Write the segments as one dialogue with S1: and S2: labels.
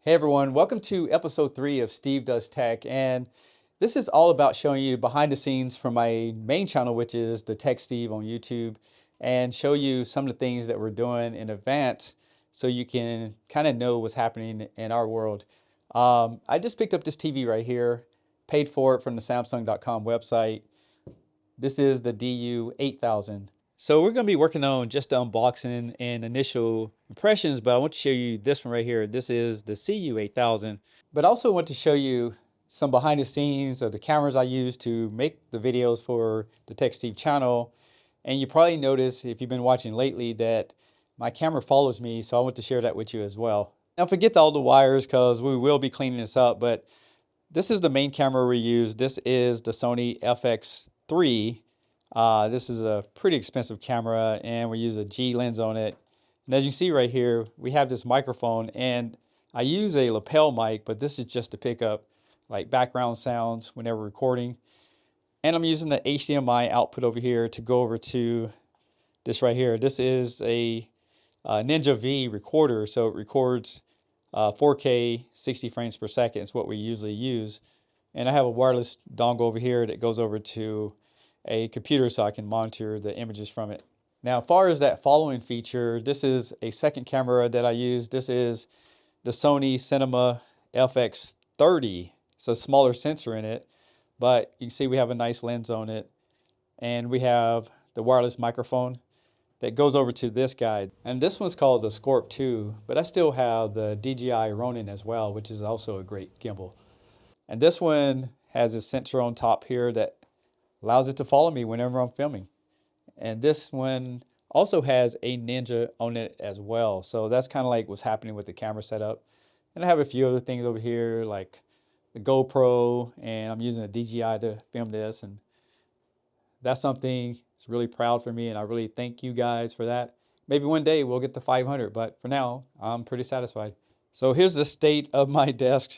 S1: Hey everyone, welcome to episode 3 of Steve Does Tech, and this is all about showing you behind the scenes from my main channel, which is the Tech Steve on YouTube, and show you some of the things that we're doing in advance so you can kind of know what's happening in our world. I just picked up this TV right here, paid for it from the Samsung.com website. This is the DU8000. So we're going to be working on just the unboxing and initial impressions, but I want to show you this one right here. This is the CU8000. But I also want to show you some behind the scenes of the cameras I use to make the videos for the TechSteve channel. And you probably noticed if you've been watching lately that my camera follows me, so I want to share that with you as well. Now forget all the wires because we will be cleaning this up, but this is the main camera we use. This is the Sony FX3. This is a pretty expensive camera and we use a G lens on it. And as you see right here, we have this microphone and I use a lapel mic, but this is just to pick up like background sounds whenever recording. And I'm using the HDMI output over here to go over to this right here. This is a Ninja V recorder, so it records 4K 60 frames per second is what we usually use. And I have a wireless dongle over here that goes over to a computer so I can monitor the images from it. Now, as far as that following feature, this is a second camera that I use. This is the Sony Cinema FX30. It's a smaller sensor in it, but you can see we have a nice lens on it. And we have the wireless microphone that goes over to this guy. And this one's called the Scorp 2, but I still have the DJI Ronin as well, which is also a great gimbal. And this one has a sensor on top here that allows it to follow me whenever I'm filming. And this one also has a Ninja on it as well. So that's kind of like what's happening with the camera setup. And I have a few other things over here like the GoPro, and I'm using a DJI to film this. And that's something that's really proud for me, and I really thank you guys for that. Maybe one day we'll get to 500, but for now, I'm pretty satisfied. So here's the state of my desk.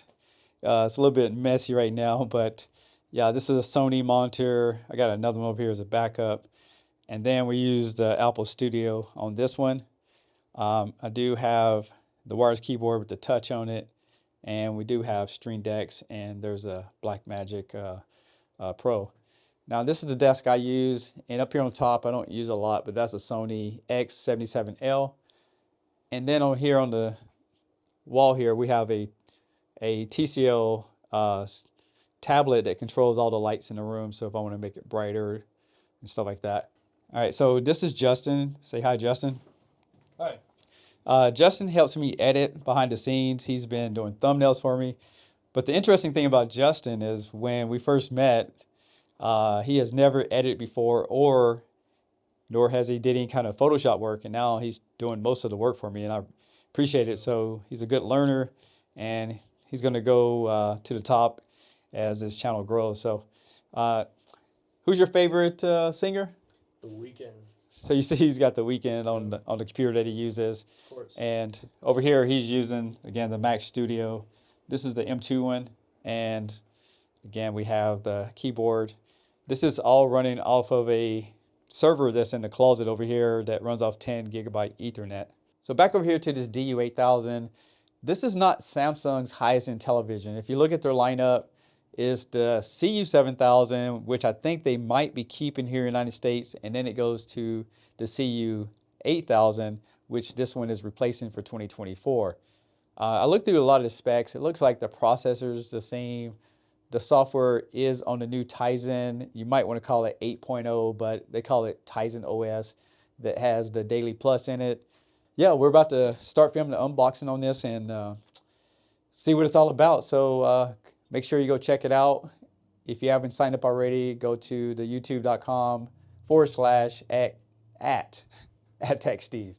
S1: It's a little bit messy right now, but yeah, this is a Sony monitor. I got another one over here as a backup. And then we used the Apple Studio on this one. I do have the wireless keyboard with the touch on it, and we do have Stream Decks, and there's a Blackmagic Pro. Now this is the desk I use, and up here on top, I don't use a lot, but that's a Sony X77L. And then on here on the wall here, we have a TCL tablet that controls all the lights in the room. So if I want to make it brighter and stuff like that. All right, so this is Justin. Say hi, Justin.
S2: Hi.
S1: Justin helps me edit behind the scenes. He's been doing thumbnails for me. But the interesting thing about Justin is when we first met, he has never edited before, nor has he did any kind of Photoshop work, and now he's doing most of the work for me, and I appreciate it. So he's a good learner, and he's going to go to the top as this channel grows. So, who's your favorite singer?
S2: The Weekend.
S1: So you see, he's got the Weekend on the computer that he uses,
S2: Of course.
S1: and over here he's using again the Mac Studio. This is the M2 one, and again we have the keyboard. This is all running off of a server that's in the closet over here that runs off 10 gigabyte Ethernet. So back over here to this DU8000. This is not Samsung's highest end television. If you look at their lineup, it's the CU7000, which I think they might be keeping here in the United States, and then it goes to the CU8000, which this one is replacing for 2024. I looked through a lot of the specs. It looks like the processor is the same. The software is on the new Tizen. You might want to call it 8.0, but they call it Tizen OS that has the Daily Plus in it. Yeah, we're about to start filming the unboxing on this and see what it's all about. So make sure you go check it out. If you haven't signed up already, go to the youtube.com/at techsteve.